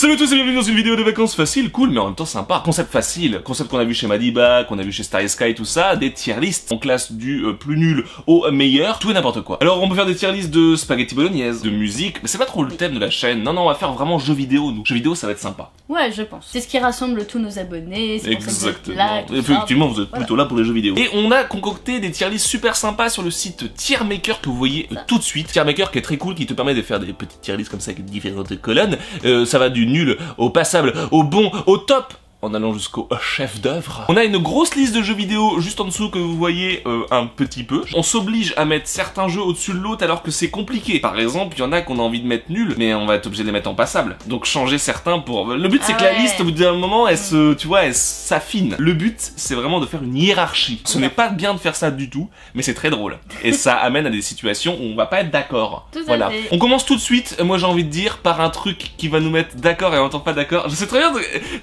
Salut à tous et bienvenue dans une vidéo de vacances facile, cool mais en même temps sympa. Concept facile, concept qu'on a vu chez Madiba, qu'on a vu chez Starry Sky, tout ça, des tier lists. On classe du plus nul au meilleur, tout et n'importe quoi. Alors on peut faire des tier lists de spaghetti bolognaise, de musique, mais c'est pas trop le thème de la chaîne. Non, on va faire vraiment jeux vidéo, nous. Jeux vidéo, ça va être sympa. Ouais, je pense. C'est ce qui rassemble tous nos abonnés, c'est pour ça que vous êtes là, tout Effectivement, vous êtes voilà. plutôt là pour les jeux vidéo. Et on a concocté des tier lists super sympas sur le site Tiermaker que vous voyez tout de suite. Tiermaker qui est très cool, qui te permet de faire des petites tier lists comme ça avec différentes colonnes. Ça va du nul au passable, au bon, au top, en allant jusqu'au chef d'œuvre. On a une grosse liste de jeux vidéo juste en dessous que vous voyez un petit peu. On s'oblige à mettre certains jeux au-dessus de l'autre alors que c'est compliqué. Par exemple, il y en a qu'on a envie de mettre nul, mais on va être obligé de les mettre en passable. Donc changer certains pour... Le but c'est que la liste au bout d'un moment, elle se... Tu vois, elle s'affine. Le but c'est vraiment de faire une hiérarchie. Ce n'est pas bien de faire ça du tout, mais c'est très drôle. Et ça amène à des situations où on va pas être d'accord. Voilà. On commence tout de suite, moi j'ai envie de dire, par un truc qui va nous mettre d'accord et en même temps pas d'accord. Je sais très bien,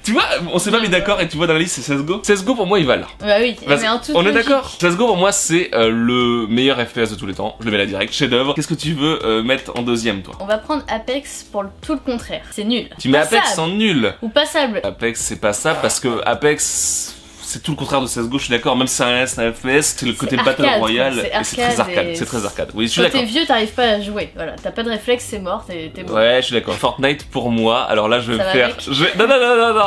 tu vois, on s'est pas mis d'accord et tu vois dans la liste c'est CSGO. CSGO pour moi il va là. Bah oui, mais en toute on est logique. d'accord. CSGO pour moi c'est le meilleur FPS de tous les temps. Je le mets là direct, chef d'œuvre. Qu'est-ce que tu veux mettre en deuxième toi? On va prendre Apex pour tout le contraire. C'est nul. Tu mets Passable. Apex en nul. Ou passable. Apex c'est pas ça parce que Apex... C'est tout le contraire de CSGO, je suis d'accord, même si c'est un FPS, c'est le côté Battle Royale, et c'est très arcade, c'est très arcade. Oui, je suis d'accord. Quand t'es vieux, t'arrives pas à jouer, voilà, t'as pas de réflexe, c'est mort, t'es mort. Ouais, je suis d'accord. Fortnite pour moi, alors là je vais me faire... Non,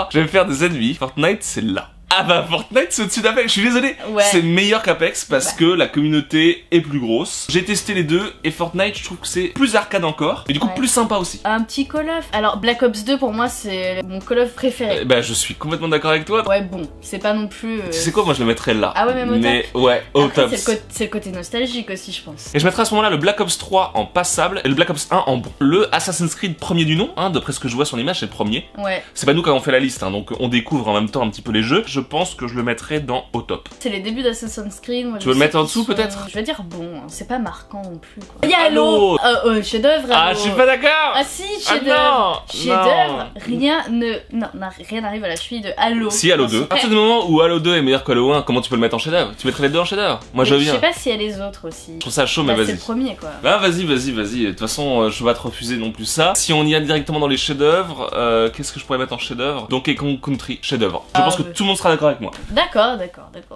je vais me faire des ennemis. Fortnite c'est là. Ah bah Fortnite c'est au-dessus d'Apex, je suis désolé. Ouais. C'est meilleur qu'Apex parce que la communauté est plus grosse. J'ai testé les deux et Fortnite je trouve que c'est plus arcade encore et du coup plus sympa aussi. Un petit Call of. Alors Black Ops 2 pour moi c'est mon Call of préféré. Bah je suis complètement d'accord avec toi. Ouais bon, c'est pas non plus... Tu sais quoi, moi je le mettrais là. Ah ouais, même au top. Mais ouais, au Après, top. c'est le côté nostalgique aussi je pense. Et je mettrai à ce moment-là le Black Ops 3 en passable et le Black Ops 1 en bon. Le Assassin's Creed premier du nom, hein, d'après ce que je vois sur l'image c'est le premier. Ouais. C'est pas nous qui avons fait la liste, hein, donc on découvre en même temps un petit peu les jeux. Je pense que je le mettrai dans au top. C'est les débuts d'Assassin's Creed. Moi, tu veux le mettre en dessous peut-être? Je vais dire bon, hein. C'est pas marquant non plus quoi. Il y a Halo. Chef d'œuvre. Ah, je suis pas d'accord. Ah si, chef d'œuvre. Chef d'œuvre. Rien n'arrive à la cheville de Halo. Si Halo 2. À partir du moment où Halo 2 est meilleur que Halo 1, comment tu peux le mettre en chef d'œuvre? Tu mettrais les deux en chef d'œuvre? Moi je viens. Je sais pas s'il y a les autres aussi. Je trouve ça chaud mais vas-y. C'est le premier quoi. Bah vas-y. De toute façon, je vais pas te refuser non plus ça. Si on y a directement dans les chefs d'œuvre, qu'est-ce que je pourrais mettre en chef d'œuvre? Donkey Kong Country, chef d'œuvre. Je pense que tout le monde sera d'accord avec moi. D'accord.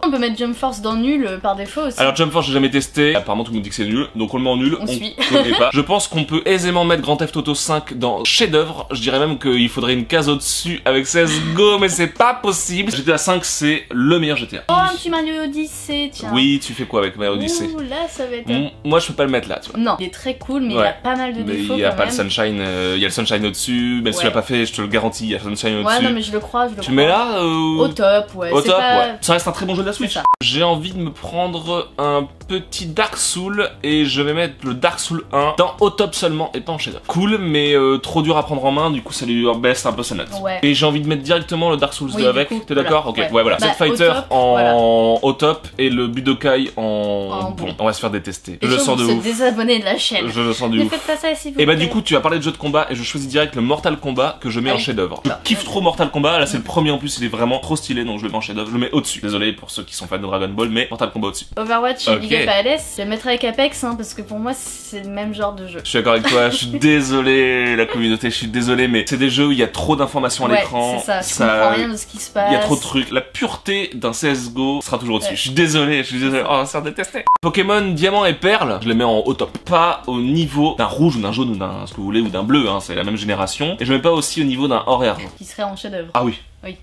On peut mettre Jump Force dans nul par défaut aussi. Alors Jump Force j'ai jamais testé, apparemment tout le monde dit que c'est nul, donc on le met en nul, on suit. connaît pas. Je pense qu'on peut aisément mettre Grand Theft Auto 5 dans chef d'œuvre. Je dirais même qu'il faudrait une case au-dessus avec CSGO, mais c'est pas possible. GTA 5 c'est le meilleur GTA. Oh, un petit Mario Odyssey, tiens. Oui, tu fais quoi avec Mario Odyssey? Ouh, là ça va être... Moi je peux pas le mettre là, tu vois. Non, il est très cool, mais il a pas mal de défauts. Mais il y a quand pas même. le Sunshine, il y a le Sunshine au-dessus, même si tu l'as pas fait, je te le garantis, il y a le Sunshine au-dessus. Ouais, non mais je le crois, Tu le mets là au top, ouais. Au top, pas... ouais. Ça reste un très bon jeu de la Switch. J'ai envie de me prendre un petit Dark Souls et je vais mettre le Dark Souls 1 dans au top seulement et pas en chef-d'œuvre. Cool, mais trop dur à prendre en main, du coup ça lui baisse un peu sa note. Ouais. Et j'ai envie de mettre directement le Dark Souls 2 avec. T'es d'accord? Ok, ouais, voilà. Bah, Street Fighter au top et le Budokai en bon. On va se faire détester. Je le sens de ouf. Désabonner de la chaîne. Je le sens du ouf. Ne faites pas ça s'il vous plaît. Et bah plaît. du coup tu as parlé de jeu de combat et je choisis direct le Mortal Kombat que je mets en chef-d'œuvre. Je kiffe trop Mortal Kombat, là c'est le premier en plus, il est vraiment trop stylé donc je le mets en chef-d'œuvre, je le mets au-dessus. Désolé pour ceux qui sont fans de Dragon Ball, mais Mortal Kombat au-dessus. Overwatch et Big Up à Alès, je vais le mettre avec Apex hein, parce que pour moi c'est le même genre de jeu. Je suis d'accord avec toi, je suis désolé la communauté, je suis désolé mais c'est des jeux où il y a trop d'informations à l'écran. C'est ça, je comprends rien de ce qui se passe. Il y a trop de trucs, la pureté d'un CSGO sera toujours au-dessus. Je suis désolé, oh c'est détesté. Pokémon Diamant et Perle, je les mets en au top. Pas au niveau d'un rouge ou d'un jaune ou d'un ce que vous voulez ou d'un bleu, hein, c'est la même génération. Et je mets pas aussi au niveau d'un or et argent. Qui serait en chef-d'œuvre. Ah oui.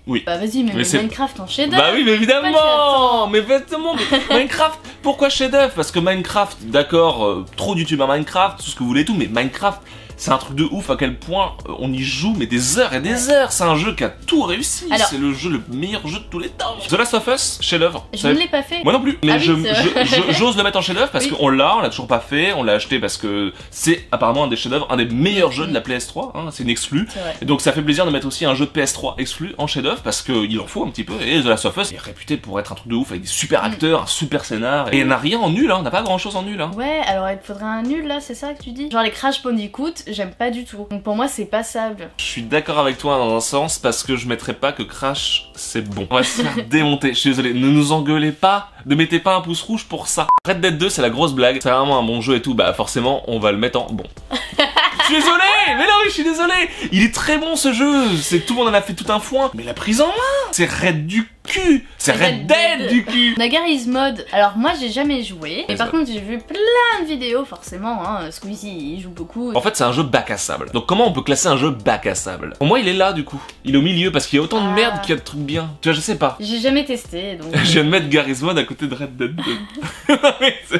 Oui. Bah vas-y, mais Minecraft en chef-d'œuvre. Bah oui, mais évidemment. Mais exactement. Minecraft, pourquoi chef-d'œuvre? Parce que Minecraft, d'accord, trop de youtubeurs Minecraft, tout ce que vous voulez et tout, mais Minecraft, c'est un truc de ouf à quel point on y joue mais des heures et des heures. C'est un jeu qui a tout réussi. C'est le meilleur jeu de tous les temps. The Last of Us, chef-d'œuvre. Je ne l'ai pas fait. Moi non plus. Mais j'ose le mettre en chef-d'œuvre parce qu'on l'a toujours pas fait. On l'a acheté parce que c'est apparemment un des chefs-d'œuvre, un des meilleurs jeux de la PS3. Hein, c'est une exclue. Et donc ça fait plaisir de mettre aussi un jeu de PS3 exclu en chef-d'œuvre parce qu'il en faut un petit peu. Et The Last of Us est réputé pour être un truc de ouf avec des super acteurs, un super scénar. Et il n'y a rien en nul. Hein. On n'a pas grand-chose en nul. Hein. Ouais, alors il faudrait un nul là, c'est ça que tu dis? Genre les Crash Bandicoot, j'aime pas du tout. Donc pour moi c'est passable. Je suis d'accord avec toi dans un sens parce que je mettrais pas que Crash c'est bon. On va se faire démonter, je suis désolé, ne nous engueulez pas, ne mettez pas un pouce rouge pour ça. Red Dead 2 c'est la grosse blague, c'est vraiment un bon jeu et tout, bah forcément on va le mettre en bon. Je suis désolé. mais non, mais je suis désolé. Il est très bon ce jeu. C'est tout le monde en a fait tout un foin. Mais la prise en main, c'est raide du cul. C'est Red Dead du cul. On a Garry's Mod. Alors moi j'ai jamais joué. Mais par contre j'ai vu plein de vidéos forcément. Hein. Squeezie il joue beaucoup. En fait c'est un jeu bac à sable. Donc comment on peut classer un jeu bac à sable? Pour moi il est là du coup. Il est au milieu parce qu'il y a autant de merde qu'il y a de trucs bien. Tu vois je sais pas. J'ai jamais testé donc. Je viens de mettre Garry's Mod à côté de Red Dead 2.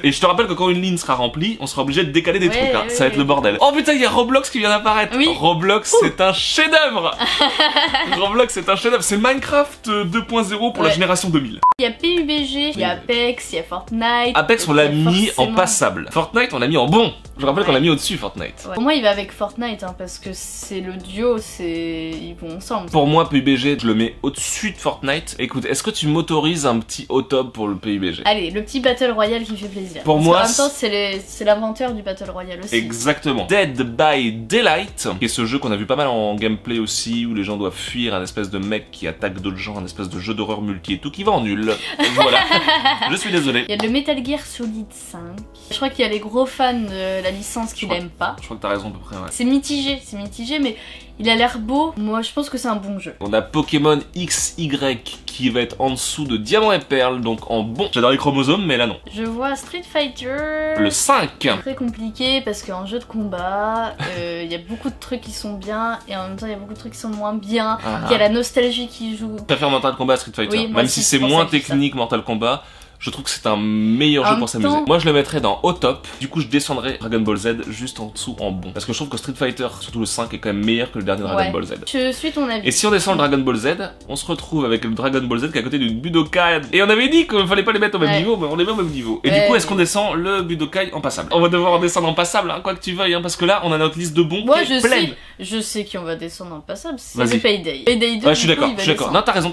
Et je te rappelle que quand une ligne sera remplie, on sera obligé de décaler des trucs. Hein. Ça va être le bordel. Oh putain il y a Roblox qui vient d'apparaître. Oui. Roblox c'est un chef-d'œuvre. Roblox c'est un chef-d'œuvre. C'est Minecraft 2.0 pour la génération 2000. Il y a PUBG, il y a Apex, il y a Fortnite. Apex on l'a mis en passable. Fortnite on l'a mis en bon. Je rappelle qu'on l'a mis au-dessus Fortnite. Pour moi il va avec Fortnite hein, parce que c'est le duo, ils vont ensemble. Pour moi PUBG je le mets au-dessus de Fortnite. Écoute, est-ce que tu m'autorises un petit au top pour le PUBG? Allez, le petit Battle Royale qui fait plaisir. Pour parce moi en même temps c'est l'inventeur du Battle Royale aussi. Exactement. Dead by Daylight, qui est ce jeu qu'on a vu pas mal en gameplay aussi, où les gens doivent fuir un espèce de mec qui attaque d'autres gens, un espèce de jeu d'horreur multi et tout qui va en nul. Voilà. Je suis désolé. Il y a le Metal Gear Solid 5. Je crois qu'il y a les gros fans de la licence qui l'aiment pas. Je crois que t'as raison à peu près, ouais. C'est mitigé, mais il a l'air beau. Moi, je pense que c'est un bon jeu. On a Pokémon XY qui va être en dessous de Diamant et Perle, donc en bon. J'adore les chromosomes, mais là non. Je vois Street Fighter. Le 5. Très compliqué parce qu'en jeu de combat, il y a beaucoup de trucs qui sont bien et en même temps il y a beaucoup de trucs qui sont moins bien. Il y a la nostalgie qui joue. Je préfère Mortal Kombat à Street Fighter, oui, même si c'est moins technique Mortal Kombat. Je trouve que c'est un meilleur jeu pour s'amuser. Moi je le mettrais dans au top, du coup je descendrais Dragon Ball Z juste en dessous en bon. Parce que je trouve que Street Fighter, surtout le 5, est quand même meilleur que le dernier Dragon Ball Z. Je suis ton avis. Et si on descend le Dragon Ball Z, on se retrouve avec le Dragon Ball Z qui est à côté du Budokai. Et on avait dit qu'il fallait pas les mettre au même niveau, mais on les met au même niveau. Et du coup est-ce qu'on descend le Budokai en passable? On va devoir en descendre en passable, hein, quoi que tu veuilles, hein, parce que là on a notre liste de bons qui est pleine. Je sais qui on va descendre en passable, c'est le Payday. Payday 2, ouais, je suis d'accord, Non, t'as raison.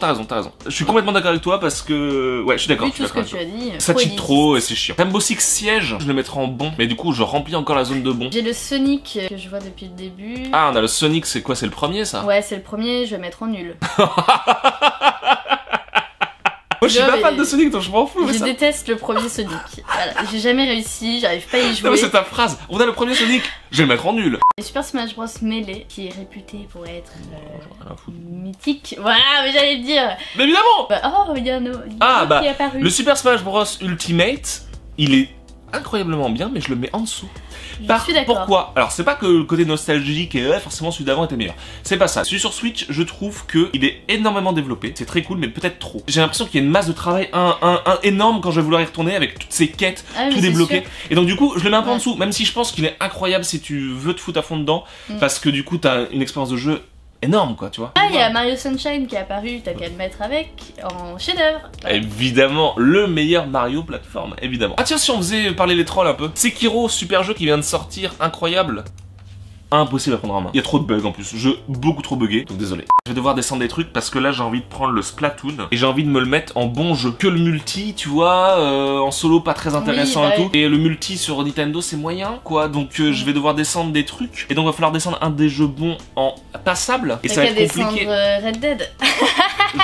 Je suis complètement d'accord avec toi parce que... Ouais, je suis d'accord. Vu tout ce que tu as dit. Ça cheat trop et c'est chiant. Rainbow Six Siege, je le mettrai en bon, mais du coup je remplis encore la zone de bon. J'ai le Sonic que je vois depuis le début. Ah, on a le Sonic, c'est quoi? C'est le premier ça? Ouais, c'est le premier, je vais mettre en nul. Moi je suis pas fan de Sonic donc je m'en fous. Je déteste le premier Sonic. Voilà, j'ai jamais réussi, j'arrive pas à y jouer. Non mais c'est ta phrase, on a le premier Sonic, je vais le mettre en nul. Et Super Smash Bros Melee, qui est réputé pour être mythique. Voilà, mais j'allais le dire. Mais évidemment. Oh, il y a un qui est apparu. Le Super Smash Bros Ultimate, il est incroyablement bien, mais je le mets en dessous. Je suis d'accord. Pourquoi? Alors c'est pas que le côté nostalgique et forcément celui d'avant était meilleur. C'est pas ça. Celui sur Switch, je trouve que il est énormément développé. C'est très cool, mais peut-être trop. J'ai l'impression qu'il y a une masse de travail énorme quand je vais vouloir y retourner avec toutes ces quêtes, tout débloqué. Et donc du coup, je le mets un peu en dessous, même si je pense qu'il est incroyable si tu veux te foutre à fond dedans, parce que du coup t'as une expérience de jeu énorme quoi, tu vois. Ah, il y a Mario Sunshine qui est apparu, t'as qu'à le mettre avec en chef-d'œuvre. Évidemment, le meilleur Mario plateforme, évidemment. Ah tiens, si on faisait parler les trolls un peu. Sekiro, super jeu qui vient de sortir, incroyable. Impossible à prendre en main. Il y a trop de bugs en plus, jeu beaucoup trop buggé, donc désolé. Je vais devoir descendre des trucs parce que là j'ai envie de prendre le Splatoon et j'ai envie de me le mettre en bon jeu. Que le multi, tu vois, en solo pas très intéressant et tout. Et le multi sur Nintendo c'est moyen quoi, donc je vais devoir descendre des trucs. Et donc il va falloir descendre un des jeux bons en passable. Et ça va être compliqué. Red Dead.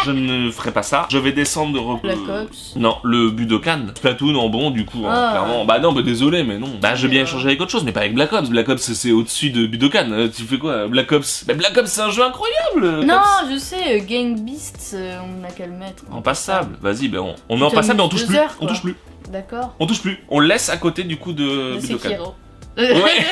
Je ne ferai pas ça. Je vais descendre Black Ops. Non, le Budokan. Splatoon en bon du coup, hein, clairement. Bah non, bah désolé, mais non. Bah je vais bien échanger avec autre chose, mais pas avec Black Ops. Black Ops c'est au-dessus de Budokan. Tu fais quoi, Black Ops? Bah Black Ops c'est un jeu incroyable. Non, je sais, Gang Beasts, on a qu'à le mettre. En passable. Vas-y, bah on met en passable, mais on touche plus. On touche plus. D'accord. On touche plus. On laisse à côté du coup de Budokan. Sekiro. Ouais.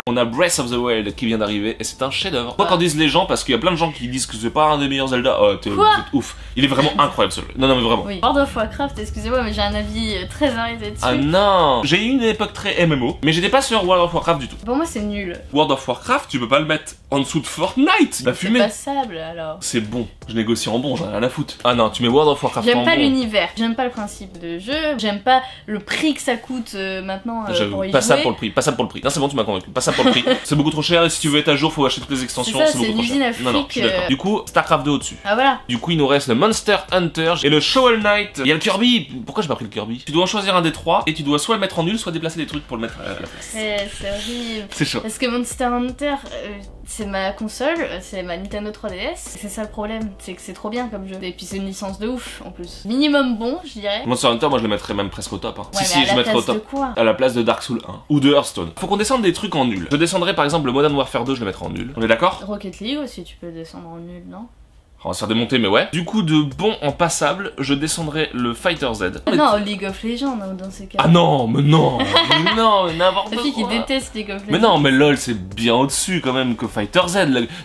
On a Breath of the Wild qui vient d'arriver et c'est un chef-d'œuvre. Quoi qu'en disent les gens, parce qu'il y a plein de gens qui disent que c'est pas un des meilleurs Zelda. Oh, t'es ouf. Il est vraiment incroyable ce jeu. Non, mais vraiment. Oui. World of Warcraft, excusez-moi, mais j'ai un avis très arrêté dessus. Ah non. J'ai eu une époque très MMO, mais j'étais pas sur World of Warcraft du tout. Pour moi, c'est nul. World of Warcraft, tu peux pas le mettre en dessous de Fortnite. La fumée. C'est passable alors. C'est bon. Je négocie en bon, j'en ai rien à foutre. Ah non, tu mets World of Warcraft en bon. J'aime pas l'univers, j'aime pas le principe de jeu, j'aime pas le prix que ça coûte maintenant pour y pas jouer. Ça pour le prix, pas ça pour le prix. Non, c'est bon, tu m'as convaincu. Pas ça pour le prix. C'est beaucoup trop cher et si tu veux être à jour, faut acheter toutes les extensions. C'est beaucoup trop cher. Non, je suis d'accord. Du coup, Starcraft 2 au-dessus. Ah voilà. Du coup, il nous reste le Monster Hunter et le Shovel Knight. Il y a le Kirby. Pourquoi j'ai pas pris le Kirby? Tu dois en choisir un des trois et tu dois soit le mettre en nul, soit déplacer des trucs pour le mettre à la place. C'est horrible. C'est chaud. Parce que Monster Hunter, c'est ma console, c'est ma Nintendo 3DS. C'est ça le problème, c'est que c'est trop bien comme jeu. Et puis c'est une licence de ouf en plus. Minimum bon, je dirais. Monster Hunter, moi je le mettrais même presque au top. Hein. Ouais, si, je mettrais au top. De quoi? À la place de Dark Souls 1. ou de Hearthstone. Faut qu'on descende des trucs en nul. Je descendrai par exemple le Modern Warfare 2, je le mettrai en nul. On est d'accord? Rocket League aussi, tu peux le descendre en nul, non? On va se faire démonter, mais ouais. Du coup, de bon en passable, je descendrai le Fighter Z. Ah non, League of Legends dans ces cas. Ah non, mais non, mais non, n'importe quoi. La fille qui déteste League of Legends. Mais non, mais LOL c'est bien au-dessus quand même que Fighter Z.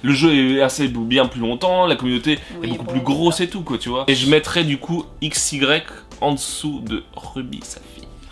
Le jeu est assez bien plus longtemps, la communauté est beaucoup plus grosse et tout quoi, tu vois. Et je mettrai du coup XY en dessous de Ruby Sapphire.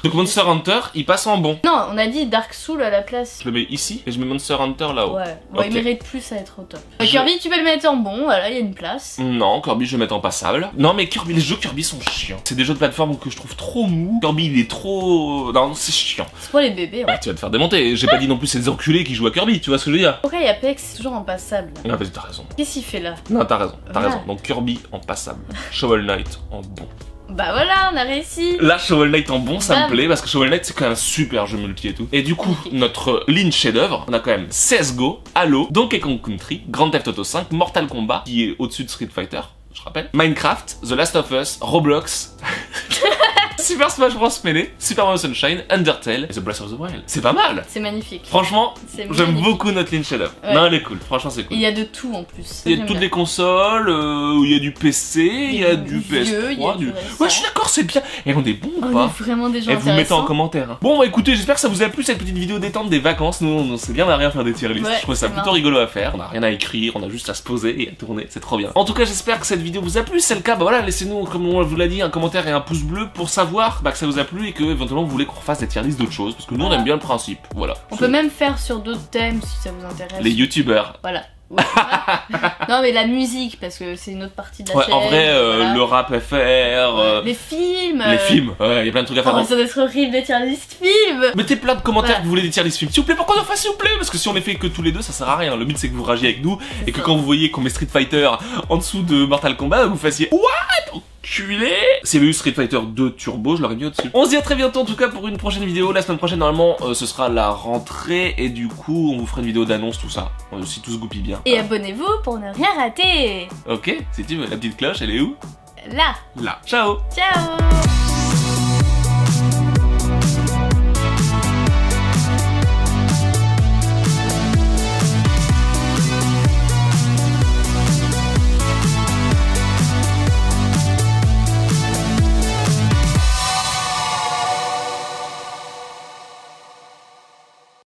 Donc Monster Hunter, il passe en bon. Non, on a dit Dark Souls à la place. Je le mets ici et je mets Monster Hunter là-haut. Ouais, okay. Il mérite plus à être au top. Kirby, tu peux le mettre en bon, voilà, il y a une place. Non, Kirby, je vais mettre en passable. Non, mais Kirby, les jeux Kirby sont chiants. C'est des jeux de plateforme que je trouve trop mous. Kirby, il est trop... Non, c'est chiant. C'est pour les bébés, ouais. Tu vas te faire démonter. J'ai pas dit non plus c'est des enculés qui jouent à Kirby, tu vois ce que je veux dire? Pourquoi il y a Apex toujours en passable? Ah, vas-y, t'as raison. Qu'est-ce qu'il fait là? Non, t'as raison, t'as raison. Donc Kirby en passable. Shovel Knight en bon. Bah voilà, on a réussi. Là, Shovel Knight en bon, ça me plaît parce que Shovel Knight c'est quand même un super jeu multi et tout. Et du coup, notre ligne chef-d'œuvre, on a quand même CSGO, Halo, Donkey Kong Country, Grand Theft Auto 5, Mortal Kombat qui est au-dessus de Street Fighter, je rappelle, Minecraft, The Last of Us, Roblox. Super Smash Bros Melee, Super Mario Sunshine, Undertale et The Breath of the Wild. C'est pas mal. C'est magnifique. Franchement, j'aime beaucoup notre ligne chef-d'œuvre. Ouais. Non, elle est cool. Franchement, c'est cool. Il y a de tout en plus. Il y a toutes les consoles, il y a du PC, il y a du PS3, Ouais, je suis d'accord, c'est bien. Et on est bon ou pas? On est vraiment des gens intéressants. Et vous mettez en commentaire. Hein. Bon, bah écoutez, j'espère que ça vous a plu cette petite vidéo détente des vacances. Nous, on s'est bien marré à faire des tier lists. Ouais, je trouve ça plutôt rigolo à faire. On a rien à écrire, on a juste à se poser et à tourner. C'est trop bien. En tout cas, j'espère que cette vidéo vous a plu. Si c'est le cas, bah voilà, laissez-nous, comme on vous l'a dit, un commentaire et un pouce bleu pour savoir que ça vous a plu et que éventuellement vous voulez qu'on refasse des tier lists d'autres choses parce que nous on aime bien le principe, voilà. On peut même faire sur d'autres thèmes si ça vous intéresse. Les youtubeurs. Voilà. Ouais. Non mais la musique parce que c'est une autre partie de la chaîne. En vrai, voilà. Le rap FR, les films. Les films, ouais, il y a plein de trucs à faire. Oh, ça doit être horrible les tier list films. Mettez plein de commentaires que vous voulez des tier list films. S'il vous plaît, pourquoi on en fasse s'il vous plaît? Parce que si on les fait que tous les deux, ça sert à rien. Le but c'est que vous ragiez avec nous et que quand vous voyez qu'on met Street Fighter en dessous de Mortal Kombat, vous fassiez what? Culé. S'il y avait eu Street Fighter 2 Turbo, je l'aurais mis au-dessus. On se dit à très bientôt en tout cas pour une prochaine vidéo. La semaine prochaine normalement ce sera la rentrée et du coup on vous fera une vidéo d'annonce tout ça. Si tout se goupille bien. Et abonnez-vous pour ne rien rater. Ok, si tu veux, la petite cloche elle est où? Là. Là. Ciao. Ciao.